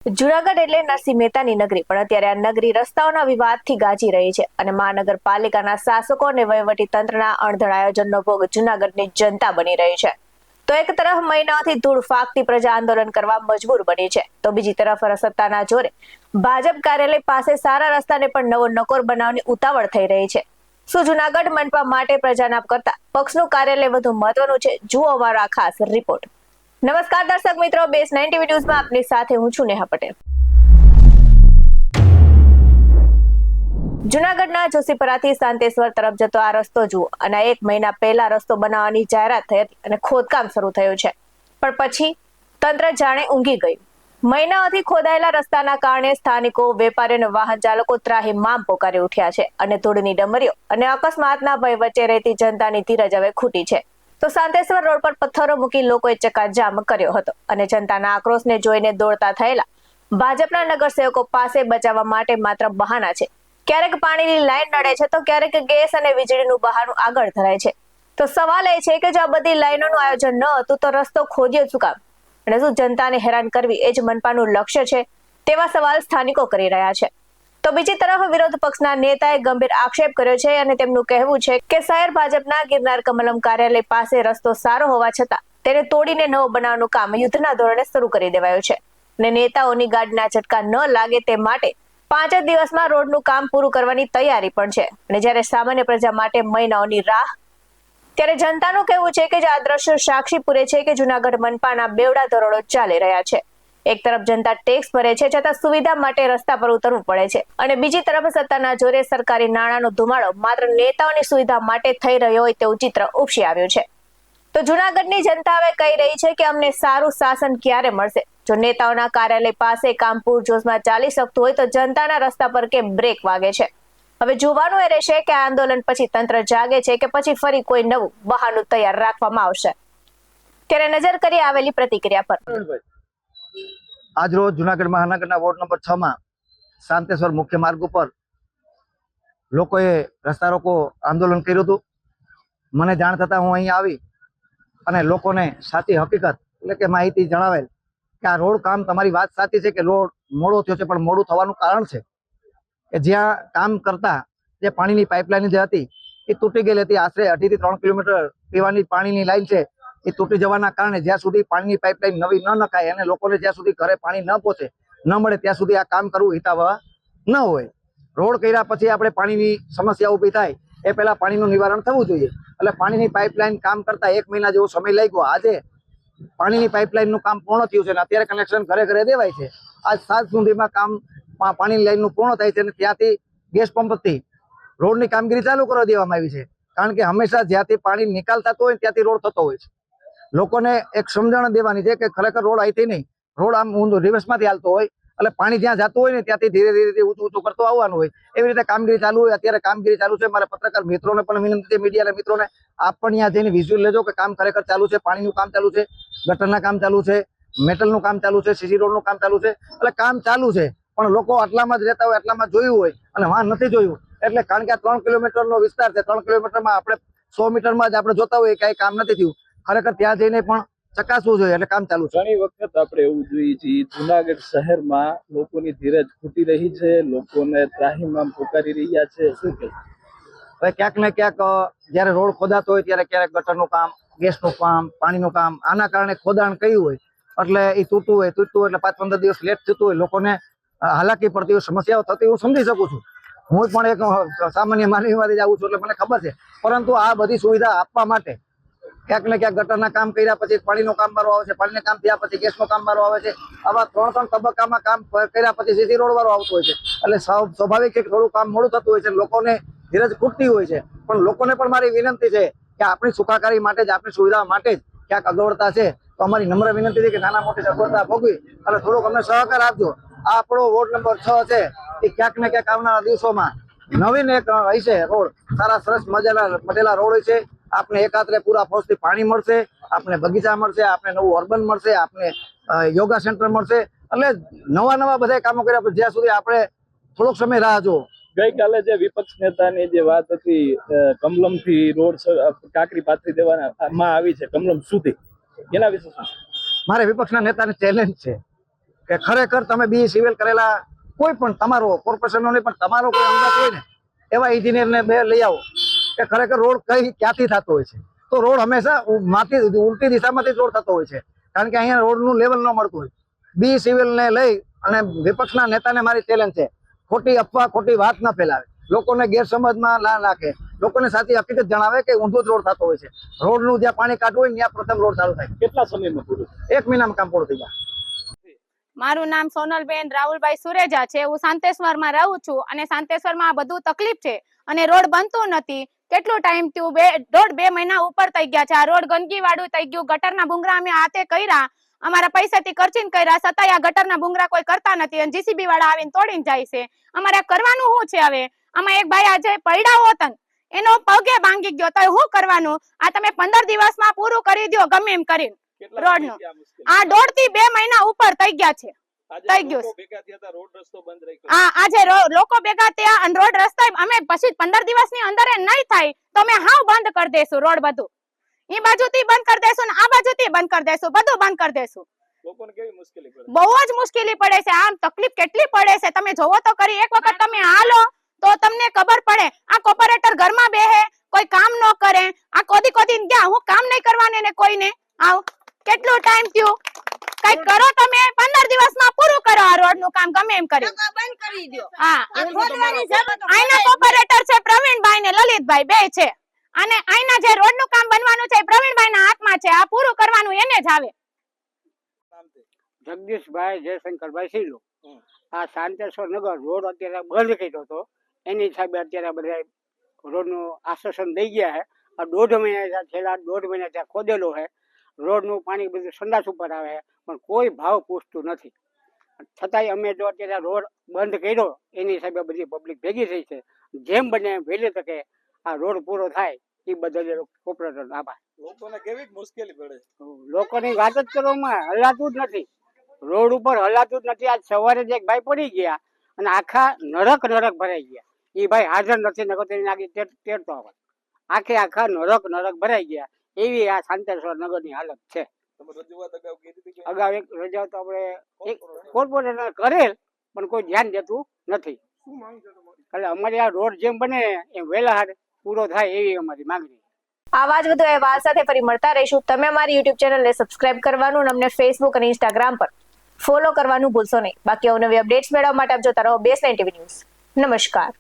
જુનાગઢ એટલે નરસિંહ મહેતાની નગરી, પણ અત્યારે આ નગરી રસ્તાઓના વિવાદથી ગાજી રહી છે અને મહાનગરપાલિકાના શાસકો અને વહીવટી તંત્રના અણધડ આયોજનનો ભોગ જુનાગઢની જનતા બની રહી છે. તો એક તરફ મહિનાઓથી ધૂળ ફાકતી પ્રજા આંદોલન કરવા મજબૂર બની છે, તો બીજી તરફ સત્તાના જોરે ભાજપ કાર્યાલય પાસે સારા રસ્તાને પણ નવો નકોર બનાવવાની ઉતાવળ થઈ રહી છે. શું જુનાગઢ મનપા માટે પ્રજાના કરતા પક્ષનું કાર્યાલય વધુ મહત્વનું છે? જુઓ અમારો આ ખાસ રિપોર્ટ. નમસ્કાર દર્શક મિત્રો, બેસ 9 ટીવી ન્યૂઝમાં આપની સાથે હું છું નેહા પટેલ. જુનાગઢના જોશીપરાથી સાંતેશ્વર તરફ જતો આ રસ્તો જુઓ, અને 1 મહિના પહેલા રસ્તો બનાવવાની જાહેરાત થઈ હતી અને ખોદકામ શરૂ થયું છે, પણ પછી તંત્ર જાણે ઊંઘી ગયું. મહિનાઓથી ખોદાયેલા રસ્તાના કારણે સ્થાનિકો, વેપારીઓ અને વાહન ચાલકો ત્રાહિમામ પોકારી ઉઠ્યા છે અને ધૂળની ડમરીઓ અને અકસ્માતના ભય વચ્ચે રહેતી જનતાની ધીરજ હવે ખૂટી છે. તો સાંતેશ્વર રોડ પર પથ્થરો મૂકી લોકોએ ચક્કાજામ કર્યો હતો અને જનતાના આક્રોશને જોઈને દોડતા થયેલા ભાજપના નગરસેવકો પાસે બચાવવા માટે માત્ર બહાના છે. ક્યારેક પાણીની લાઈન નડે છે, તો ક્યારેક ગેસ અને વીજળીનું બહાનું આગળ ધરાય છે. તો સવાલ એ છે કે જો આ બધી લાઈનોનું આયોજન ન હતું તો રસ્તો ખોદ્યો શું કામ? અને શું જનતાને હેરાન કરવી એ જ મનપાનું લક્ષ્ય છે? તેવા સવાલ સ્થાનિકો કરી રહ્યા છે. તો બીજી તરફ વિરોધ પક્ષના નેતાએ ગંભીર આક્ષેપ કર્યો છે અને તેમનું કહેવું છે કે શહેર ભાજપના ગિરનાર કમલમ કાર્યાલય પાસે રસ્તો સારો હોવા છતાં તેને તોડીને નવો બનાવવાનું કામ યુદ્ધના ધોરણે શરૂ કરી દેવાયું છે અને નેતાઓની ગાડીના ઝટકા ન લાગે તે માટે 5 જ દિવસમાં રોડનું કામ પૂરું કરવાની તૈયારી પણ છે. અને જ્યારે સામાન્ય પ્રજા માટે મહિનાઓની રાહ, ત્યારે જનતાનું કહેવું છે કે આ દ્રશ્યો સાક્ષી પૂરે છે કે જુનાગઢ મનપાના બેવડા ધોરણો ચાલી રહ્યા છે. એક તરફ જનતા ટેક્સ ભરે છે છતાં સુવિધા માટે રસ્તા પર ઉતરવું પડે છે, અને બીજી તરફ સત્તાના જોરે સરકારી નાણાંનો ધુમાડો માત્ર નેતાઓની સુવિધા માટે થઈ રહ્યો હોય તેવું ચિત્ર ઉપસી આવ્યું છે. તો જુનાગઢની જનતા હવે કહી રહી છે કે અમને સારું શાસન ક્યારે મળશે? જો નેતાઓના કાર્યાલય પાસે કામ પૂરજોશમાં ચાલી શકતું હોય તો જનતાના રસ્તા પર કેમ બ્રેક વાગે છે? હવે જોવાનું એ રહેશે કે આ આંદોલન પછી તંત્ર જાગે છે કે પછી ફરી કોઈ નવું બહાનું તૈયાર રાખવામાં આવશે. ત્યારે નજર કરી આવેલી પ્રતિક્રિયા પર. આજ રોજ જુનાગઢ મહાનગરના વોર્ડ નંબર 6 માં શાંતેશ્વર મુખ્ય માર્ગ ઉપર લોકોએ રસ્તા રોકો આંદોલન કર્યું હતું. મને જાણ થતાં હું અહીં આવી અને લોકોને સાચી હકીકત એટલે કે માહિતી જણાવેલ કે આ રોડ કામ, તમારી વાત સાચી છે કે રોડ મોડો થયો છે, પણ મોડું થવાનું કારણ છે કે જ્યાં કામ કરતા જે પાણીની પાઇપલાઇન જે હતી એ તૂટી ગયેલી હતી. આશરે 2.5 થી 3 કિલોમીટર પીવાની પાણીની લાઈન છે, એ તૂટી જવાના કારણે જ્યાં સુધી પાણીની પાઇપલાઇન નવી ન નખાય અને લોકોને જ્યાં સુધી ઘરે પાણી ન પહોંચે, ન મળે, ત્યાં સુધી આ કામ કરવું હિતાવહ ન હોય. રોડ કર્યા પછી આપણે પાણીની સમસ્યા ઊભી થાય એ પહેલા પાણીનું નિવારણ થવું જોઈએ. એટલે પાણીની પાઇપલાઇન કામ કરતા 1 મહિના જેવો સમય લાગ્યો. આજે પાણીની પાઇપલાઇનનું કામ પૂર્ણ થયું છે અને અત્યારે કનેક્શન ઘરે ઘરે દેવાય છે. આજ 7 સુધીમાં કામ પાણીની લાઈનનું પૂર્ણ થાય છે અને ત્યાંથી ગેસ પંપથી રોડની કામગીરી ચાલુ કરવા દેવામાં આવી છે. કારણ કે હંમેશા જ્યાંથી પાણી નિકાલ થતો હોય ત્યાંથી રોડ થતો હોય છે. લોકોને એક સમજણ દેવાની છે કે ખરેખર રોડ અહીંથી નહીં, રોડ આમ ઊંધો રિવર્સમાંથી હાલતો હોય એટલે પાણી જ્યાં જતું હોય ને ત્યાંથી ધીરે ધીરે ઊંચું કરતો આવવાનું હોય. એવી રીતે કામગીરી ચાલુ હોય. અત્યારે કામગીરી ચાલુ છે. મારા પત્રકાર મિત્રોને પણ વિનંતી છે, મીડિયાના મિત્રોને, આપ પણ ત્યાં જઈને વિઝ્યુઅલ લેજો કે કામ ખરેખર ચાલુ છે. પાણીનું કામ ચાલુ છે, ગટરના કામ ચાલુ છે, મેટલનું કામ ચાલુ છે, સીસી રોડનું કામ ચાલુ છે. એટલે કામ ચાલુ છે, પણ લોકો આટલામાં જ રહેતા હોય, આટલામાં જોયું હોય અને વાં નથી જોયું. એટલે કારણ કે આ 3 કિલોમીટરનો વિસ્તાર છે, 3 કિલોમીટરમાં આપણે 100 મીટરમાં જ આપણે જોતા હોઈએ કે કામ નથી થયું. ખરેખર ત્યાં જઈને પણ ચકાસવું જોઈએ. એટલે કામ ચાલુ છે. ઘણી વખત આપણે એવું જોઈએ છીએ જુનાગઢ શહેરમાં લોકોની ધીરજ ખૂટી રહી છે, લોકોને ત્રાહિમામ પોકારી રહ્યા છે. શું કે હવે ક્યાંક ને ક્યાંક જયારે રોડ ખોદાતો હોય ત્યારે ક્યારેક ગટરનું કામ, ગેસનું કામ, પાણીનું કામ, આના કારણે ખોદાણ કર્યું હોય એટલે એ તૂટતું હોય એટલે 5-15 દિવસ લેટ થતું હોય, લોકોને હાલાકી પડતી હોય, સમસ્યાઓ થતી, હું સમજી શકું છું. હું પણ એક સામાન્ય માનવીમાંથી જ આવું છું એટલે મને ખબર છે. પરંતુ આ બધી સુવિધા આપવા માટે ક્યાંક ને ક્યાંક ગટરના કામ કર્યા પછી પાણીનું કામ વાળો આવે છે, પાણીના કામ થયા પછી ગેસનો કામ વાળો આવે છે. આવા 3 તબક્કામાં કામ કર્યા પછી સીસી રોડ વાળો આવતો હોય છે. એટલે સ્વાભાવિક છે કે થોડું કામ મોડું થતું હોય છે, લોકોને ધીરજ ખૂટતી હોય છે. પણ લોકોને પણ મારી વિનંતી છે કે આપણી સુખાકારી માટે જ, આપણી સુવિધા માટે જ ક્યાંક અગવડતા છે તો અમારી નમ્ર વિનંતી છે કે નાના મોટી અગવડતા ભોગવી અને થોડોક અમને સહકાર આપજો. આ આપણો વોર્ડ નંબર 6 છે, એ ક્યાંક ને ક્યાંક આવનારા દિવસોમાં નવીન એક હશે રોડ, સારા સરસ મજાના મટેલા રોડ છે. આપને એકાત્રે પૂરા ફોર્સથી પાણી મળશે, આપને બગીચા મળશે, આપને નવું અર્બન મળશે, આપને યોગા સેન્ટર મળશે. એટલે નવા બધા કામો કર્યા પછી જ્યાં સુધી આપણે થોડોક સમય રાહ જો. ગઈકાલે જે વિપક્ષ નેતાની જે વાત હતી, કમલમથી રોડ કાંકરી પાથરી દેવામાં આવી છે કમલમ સુધી, એના વિશે શું? મારે વિપક્ષના નેતાને ચેલેન્જ છે કે ખરેખર તમે બી સિવિલ કરેલા કોઈ પણ તમારો કોર્પોરેશનનો નહીં પણ તમારો કોઈ અંગત હોય ને એવા એન્જિનિયરને બે લઈ આવો કે ખરેખર રોડ ક્યાંથી થતો હોય છે. તો રોડ હંમેશા ઉલટી દિશામાંથી રોડ થતો હોય છે, કારણ કે અહીંયા રોડનું લેવલ ન મળતું હોય. બી સિવિલને લઈ અને વિપક્ષના નેતાને મારી ચેલેન્જ છે, ખોટી અફવા ખોટી વાત ન ફેલાવે, લોકોને ગેરસમજમાં ના નાખે, લોકોને સાચી હકીકત જણાવે કે ઊંધો જ રોડ થતો હોય છે. રોડનું જ્યાં પાણી કાઢવું હોય ત્યાં પ્રથમ રોડ ચાલુ થાય. કેટલા સમયમાં પૂરું? 1 મહિનામાં કામ પૂરું થઈ જાય. મારું નામ સોનલબેન રાહુલભાઈ સુરેજા છે. હું શાંતેશ્વરમાં રહું છું અને શાંતેશ્વરમાં આ બધું તકલીફ છે અને રોડ બનતું નથી. કેટલો ટાઈમ થયું? 2 મહિના ઉપર થઈ ગયા છે. આ રોડ ગંદકી વાળું થઈ ગયું. ગટરના ભૂંગરા અમે હાથે કર્યા, અમારા પૈસાથી ખર્ચીને કર્યા, છતાંય આ ગટરના ભૂંગરા કોઈ કરતા નથી અને જીસીબી વાળા આવીને તોડીને જાય છે. અમારે કરવાનું શું છે હવે? આમાં એક ભાઈ આજે પડ્યા હોત એનો પગે ભાંગી ગયો તો શું કરવાનું? આ તમે 15 દિવસમાં પૂરું કરી દો ગમે એમ કરીને રોડનું. આ 1.5 થી 2 મહિના ઉપર થઈ ગયા છે. થઈ ગયું આજે લોકો ભેગા થયા અને રોડ રસ્તા અમે પછી 15 દિવસની અંદર નહીં થાય તો અમે હાવ બંધ કરી દેશું. રોડ બધું એ બાજુથી બંધ કરી દેશું ને આ બાજુથી બંધ કરી દેશું, બધું બંધ કરી દેશું. લોકોને કેવી મુશ્કેલી પડે? બહુ જ મુશ્કેલી પડે છે. આમ તકલીફ કેટલી પડે છે તમે જોવો તો કરી. એક વખત તમે હાલો તો તમને ખબર પડે. આ કોર્પોરેટર ઘરમાં બેહે, કોઈ કામ ન કરે. આ કોદી ગયા હું કામ નહીં કરવાની ને કોઈને. આવ કેટલો ટાઈમ થયો? કઈ કરો તમે 15 દિવસમાં પૂરું કરો આ રોડ નું કામ ગમે એમ કરી બંધ કરી દો. હા, આઈના કોર્પોરેટર છે પ્રવીણભાઈ ને લલિતભાઈ બે છે અને આઈના જે રોડ નું કામ બનવાનું છે પ્રવીણભાઈ ના હાથમાં છે. આ પૂરું કરવાનું એને જ આવે. જગદીશભાઈ જયશંકરભાઈ સિલો. આ શાંતેશ્વર નગર રોડ અત્યારે બંધ કર્યો હતો, એની હિસાબે અત્યારે બધા રોડ નું આશ્વાસન દઈ ગયા છે. આ 1.5 મહિના છેલ્લા 1.5 મહિના ત્યાં ખોદેલો છે. રોડ નું પાણી બધું સંડાસ ઉપર આવે પણ કોઈ ભાવ પૂછતું નથી. છતાંય અમે જો અત્યારે રોડ બંધ કર્યો એની હિસાબે બધી પબ્લિક ભેગી થઈ છે. જેમ બને એમ વહેલી તકે આ રોડ પૂરો થાય એ બદલ કોર્પોરેટર આભાર. લોકોને કેવી મુશ્કેલી પડે? લોકોની વાત જ કરવામાં હલાતું જ નથી. રોડ ઉપર હલાતું જ નથી. આજ સવારે જ એક ભાઈ પડી ગયા અને આખા નરક ભરાઈ ગયા. એ ભાઈ હાજર નથી, નકર તેની આગળ તેડતો આવે. આખા નરક ભરાઈ ગયા. એવી આ શાંતેશ્વર નગરની હાલત છે. અગાઉ એક રજૂઆત આપણે કોર્પોરેટર કરેલ પણ કોઈ ધ્યાન દેતું નથી. એટલે અમારી આ રોડ જેમ બને એમ વહેલા પૂરો થાય એવી અમારી માંગણી. આવા જ વધુ અહેવાલ સાથે ફરી મળતા રહીશું. તમે અમારી YouTube ચેનલને સબસ્ક્રાઇબ કરવાનું અને અમને Facebook અને Instagram પર ફોલો કરવાનું ભૂલશો નહીં. બાકી અવનવી અપડેટ્સ મેળવવા માટે આપ જોતા રહો BS9 TV ન્યૂઝ. નમસ્કાર.